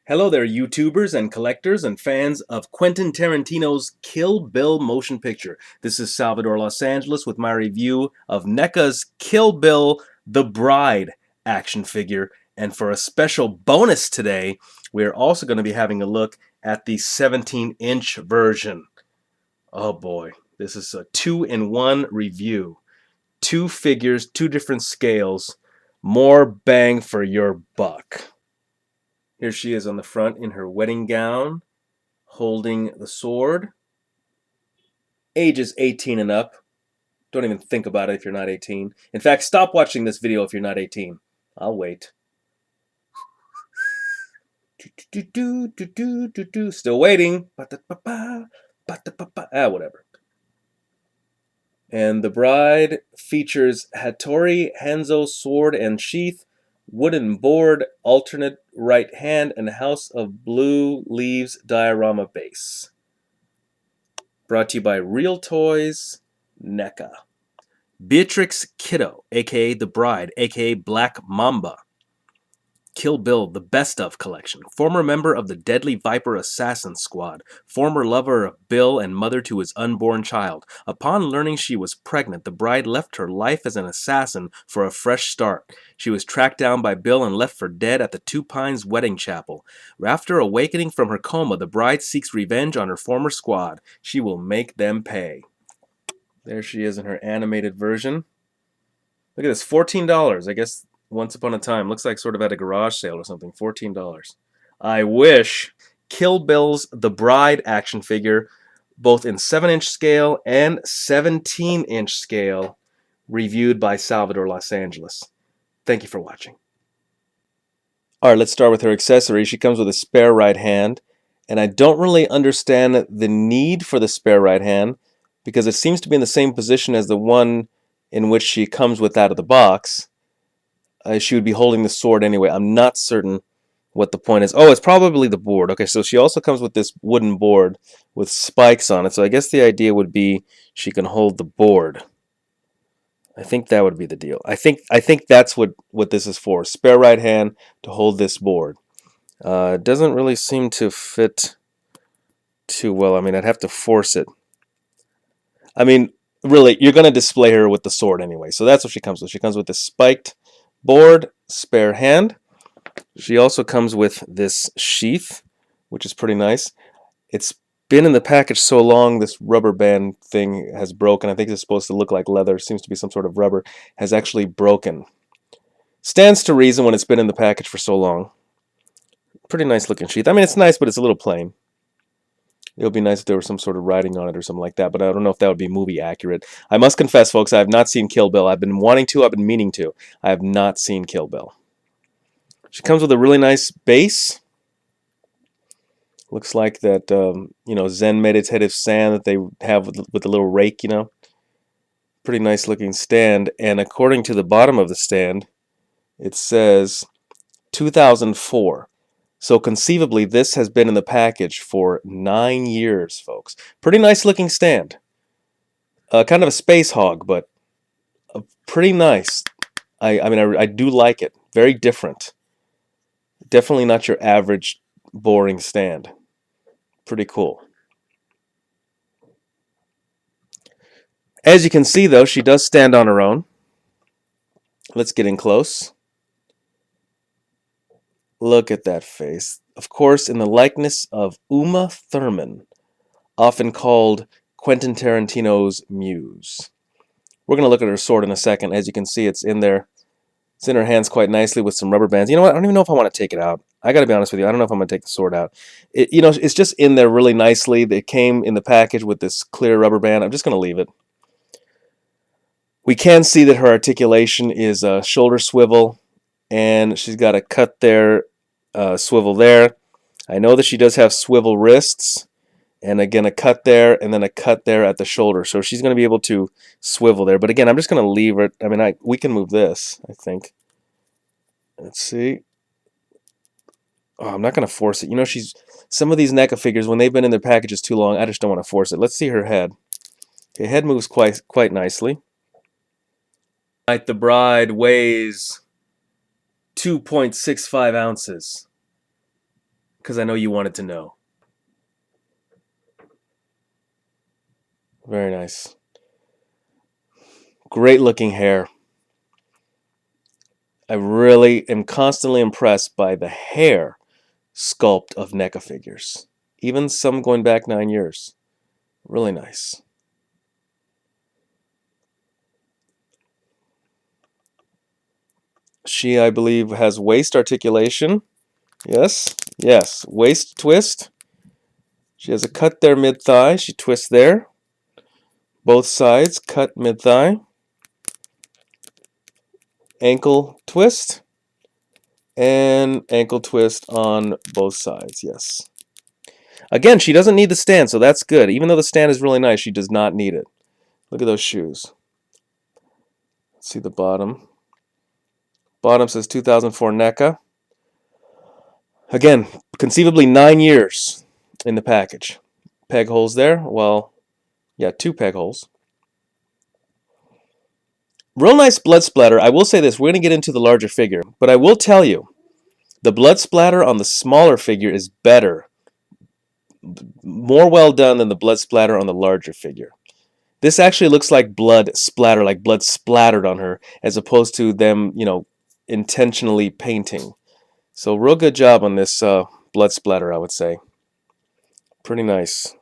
Hello there, YouTubers and collectors and fans of Quentin Tarantino's Kill Bill motion picture. This is Salvador Los Angeles with my review of NECA's Kill Bill The Bride action figure. And for a special bonus today, we're also going to be having a look at the 17-inch version. Oh boy, this is a 2-in-1 review. Two figures, two different scales, more bang for your buck. Here she is on the front in her wedding gown, holding the sword. Ages 18 and up. Don't even think about it if you're not 18. In fact, stop watching this video if you're not 18. I'll wait. Still waiting. Whatever. And the bride features Hattori Hanzo sword and sheath, wooden board, alternate right hand, and House of Blue Leaves diorama base. Brought to you by Real Toys, NECA. Beatrix Kiddo, aka The Bride, aka Black Mamba. Kill Bill, the Best Of collection. Former member of the Deadly Viper Assassin Squad. Former lover of Bill and mother to his unborn child. Upon learning she was pregnant, the bride left her life as an assassin for a fresh start. She was tracked down by Bill and left for dead at the Two Pines wedding chapel. After awakening from her coma, the bride seeks revenge on her former squad. She will make them pay. There she is in her animated version. Look at this, $14. I guess once upon a time. Looks like sort of at a garage sale or something. $14. I wish. Kill Bill's The Bride action figure, both in 7-inch scale and 17-inch scale, reviewed by Salvador Los Angeles. Thank you for watching. Alright, let's start with her accessories. She comes with a spare right hand, and I don't really understand the need for the spare right hand because it seems to be in the same position as the one in which she comes with out of the box. She would be holding the sword anyway. I'm not certain what the point is. Oh, it's probably the board. Okay, so she also comes with this wooden board with spikes on it. So I guess the idea would be she can hold the board. I think that would be the deal. I think that's what this is for. Spare right hand to hold this board. It doesn't really seem to fit too well. I mean, I'd have to force it. I mean, really, you're going to display her with the sword anyway. So that's what she comes with. She comes with this spiked board, spare hand. She also comes with this sheath, which is pretty nice. It's been in the package so long, this rubber band thing has broken. I think it's supposed to look like leather. Seems to be some sort of rubber. Has actually broken. Stands to reason when it's been in the package for so long. Pretty nice looking sheath. I mean, it's nice, but it's a little plain. It would be nice if there was some sort of writing on it or something like that, but I don't know if that would be movie accurate. I must confess, folks, I have not seen Kill Bill. I've been wanting to, I've been meaning to. I have not seen Kill Bill. She comes with a really nice base. Looks like that, Zen meditative stand that they have with the little rake, Pretty nice looking stand. And according to the bottom of the stand, it says 2004. So conceivably, this has been in the package for 9 years, folks. Pretty nice looking stand. Kind of a space hog, but pretty nice. I do like it. Very different. Definitely not your average boring stand. Pretty cool. As you can see, though, she does stand on her own. Let's get in close. Look at that face. Of course, in the likeness of Uma Thurman, often called Quentin Tarantino's muse. We're going to look at her sword in a second. As you can see, it's in there. It's in her hands quite nicely with some rubber bands. You know what? I don't even know if I want to take it out. I got to be honest with you. I don't know if I'm going to take the sword out. It's just in there really nicely. It came in the package with this clear rubber band. I'm just going to leave it. We can see that her articulation is a shoulder swivel, and she's got a cut there, swivel there. I know that she does have swivel wrists, and again a cut there, and then a cut there at the shoulder. So she's going to be able to swivel there. But again, I'm just going to leave it. I mean, we can move this, I think. Let's see. Oh, I'm not going to force it. Some of these NECA figures, when they've been in their packages too long, I just don't want to force it. Let's see her head. Okay, head moves quite nicely. Right, the bride weighs 2.65 ounces. because I know you wanted to know. Very nice. Great looking hair. I really am constantly impressed by the hair sculpt of NECA figures. Even some going back 9 years. Really nice. She, I believe, has waist articulation. Yes, yes. Waist twist. She has a cut there mid-thigh. She twists there. Both sides, cut mid-thigh. Ankle twist. And ankle twist on both sides, yes. Again, she doesn't need the stand, so that's good. Even though the stand is really nice, she does not need it. Look at those shoes. Let's see the bottom. Bottom says 2004 NECA. Again, conceivably 9 years in the package. Peg holes there. Well, yeah, 2 peg holes. Real nice blood splatter. I will say this. We're going to get into the larger figure. But I will tell you, the blood splatter on the smaller figure is better. More well done than the blood splatter on the larger figure. This actually looks like blood splatter, like blood splattered on her, as opposed to them, intentionally painting. So real good job on this blood splatter, I would say. Pretty nice.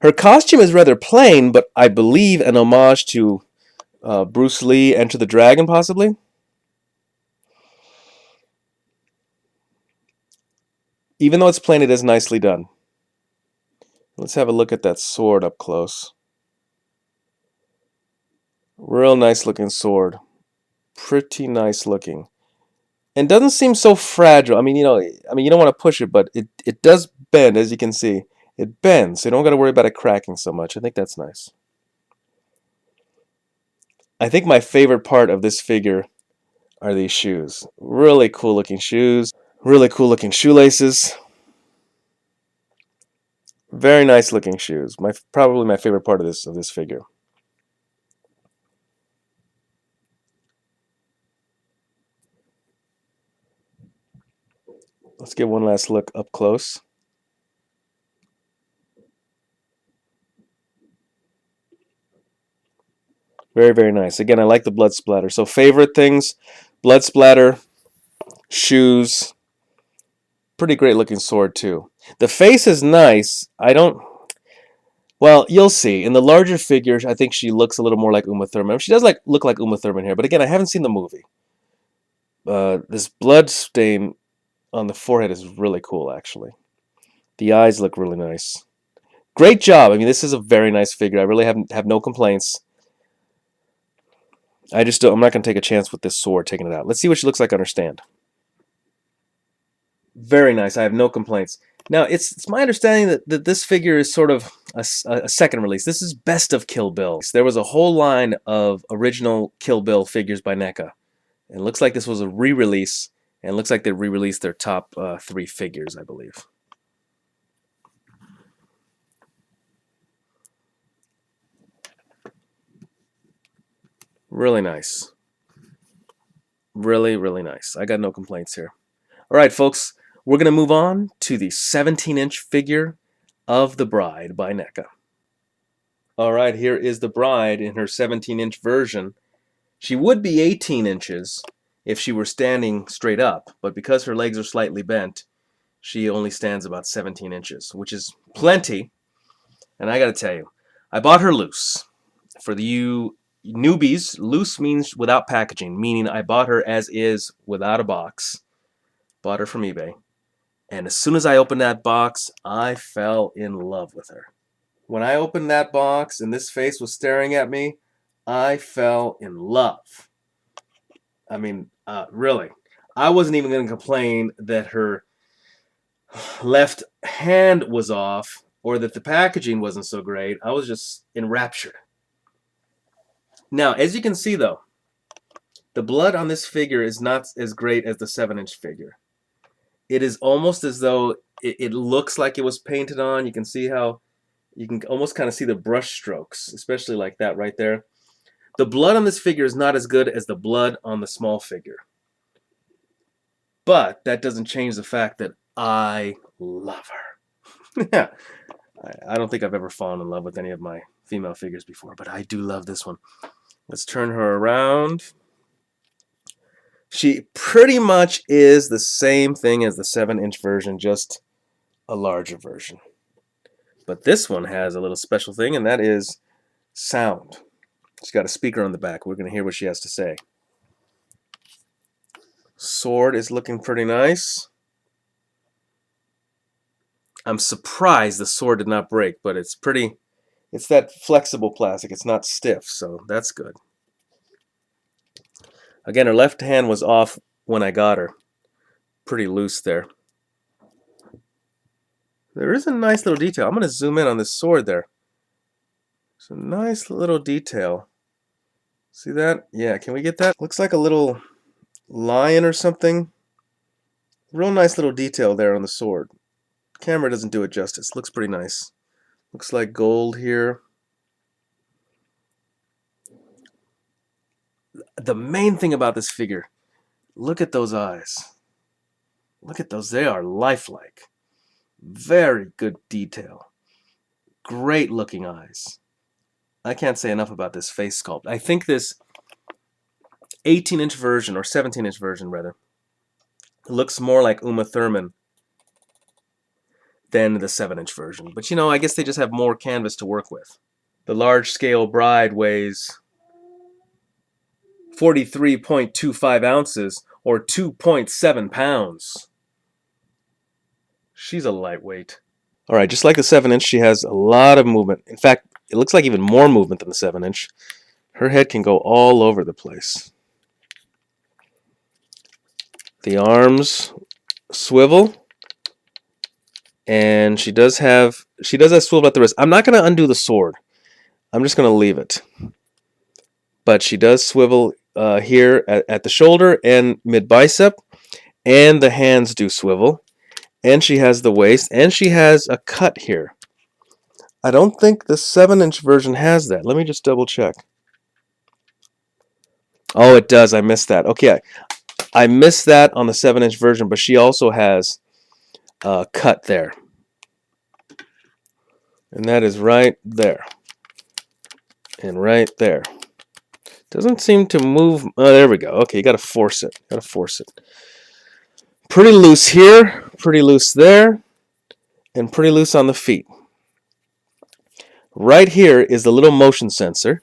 Her costume is rather plain, but I believe an homage to Bruce Lee, Enter the Dragon, possibly. Even though it's plain, it is nicely done. Let's have a look at that sword up close. Real nice looking sword. Pretty nice looking. And doesn't seem so fragile. I mean, you don't want to push it, but it does bend, as you can see. It bends, so you don't got to worry about it cracking so much. I think that's nice. I think my favorite part of this figure are these shoes. Really cool looking shoes. Really cool looking shoelaces. Very nice looking shoes. Probably my favorite part of this figure. Let's get one last look up close. Very, very nice. Again, I like the blood splatter. So favorite things, blood splatter, shoes. Pretty great looking sword too. The face is nice. Well, you'll see. In the larger figures, I think she looks a little more like Uma Thurman. She does look like Uma Thurman here, but again, I haven't seen the movie. This blood stain on the forehead is really cool, actually. The eyes look really nice. Great job. I mean, this is a very nice figure. I really have no complaints. I'm not going to take a chance with this sword taking it out. Let's see what she looks like on her stand. Very nice. I have no complaints. Now, it's my understanding that this figure is sort of a second release. This is Best of Kill Bill. There was a whole line of original Kill Bill figures by NECA. It looks like this was a re-release, and it looks like they re-released their top 3 figures, I believe. Really nice. Really, really nice. I got no complaints here. All right, folks, we're going to move on to the 17-inch figure of the Bride by NECA. All right, here is the Bride in her 17-inch version. She would be 18 inches if she were standing straight up, but because her legs are slightly bent, she only stands about 17 inches, which is plenty. And I got to tell you, I bought her loose. For you newbies, loose means without packaging, meaning I bought her as is without a box. Bought her from eBay. And as soon as I opened that box, I fell in love with her. When I opened that box and this face was staring at me, I fell in love. I mean, really. I wasn't even going to complain that her left hand was off or that the packaging wasn't so great. I was just enraptured. Now, as you can see, though, the blood on this figure is not as great as the 7-inch figure. It is almost as though it looks like it was painted on. You can see how you can almost kind of see the brush strokes, especially like that right there. The blood on this figure is not as good as the blood on the small figure. But that doesn't change the fact that I love her. Yeah, I don't think I've ever fallen in love with any of my female figures before, but I do love this one. Let's turn her around. She pretty much is the same thing as the 7-inch version, just a larger version. But this one has a little special thing, and that is sound. She's got a speaker on the back. We're going to hear what she has to say. Sword is looking pretty nice. I'm surprised the sword did not break, but it's that flexible plastic. It's not stiff, so that's good. Again, her left hand was off when I got her. Pretty loose there. There is a nice little detail. I'm going to zoom in on this sword there. It's a nice little detail. See that? Yeah, can we get that? Looks like a little lion or something. Real nice little detail there on the sword. Camera doesn't do it justice. Looks pretty nice. Looks like gold here. The main thing about this figure, look at those eyes. Look at those. They are lifelike. Very good detail. Great looking eyes. I can't say enough about this face sculpt. I think this 18-inch version, or 17-inch version rather, looks more like Uma Thurman than the 7-inch version. But you know, I guess they just have more canvas to work with. The large-scale bride weighs 43.25 ounces, or 2.7 pounds. She's a lightweight. Alright, just like the 7-inch, she has a lot of movement. In fact, it looks like even more movement than the 7-inch. Her head can go all over the place. The arms swivel. And she does have swivel at the wrist. I'm not going to undo the sword. I'm just going to leave it. But she does swivel here at the shoulder and mid-bicep. And the hands do swivel. And she has the waist. And she has a cut here. I don't think the 7-inch version has that. Let me just double check. Oh, it does. I missed that. Okay, I missed that on the 7-inch version, but she also has a cut there. And that is right there. And right there. Doesn't seem to move. Oh, there we go. Okay, you got to force it. Got to force it. Pretty loose here. Pretty loose there. And pretty loose on the feet. Right here is the little motion sensor.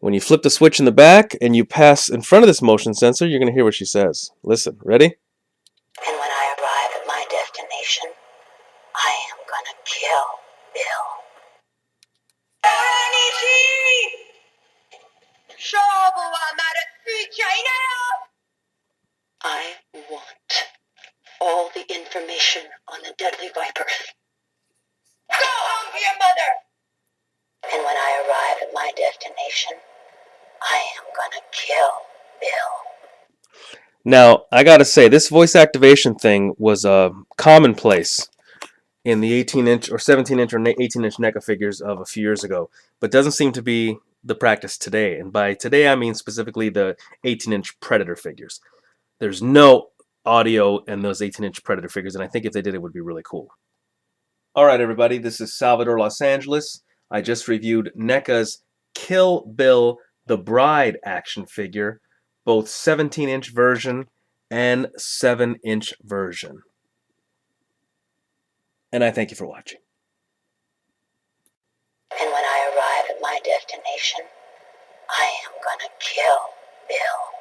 When you flip the switch in the back and you pass in front of this motion sensor, you're going to hear what she says. Listen, ready? And when I arrive at my destination, I am going to kill Bill. I want all the information on the deadly viper. Go home to your mother! And when I arrive at my destination, I am gonna kill Bill. Now, I gotta say, this voice activation thing was commonplace in the 18-inch or 17-inch or 18-inch NECA figures of a few years ago, but doesn't seem to be the practice today. And by today, I mean specifically the 18-inch Predator figures. There's no audio in those 18-inch Predator figures, and I think if they did, it would be really cool. All right, everybody, this is Salvador Los Angeles. I just reviewed NECA's Kill Bill the Bride action figure, both 17-inch version and 7-inch version. And I thank you for watching. And when I arrive at my destination, I am gonna kill Bill.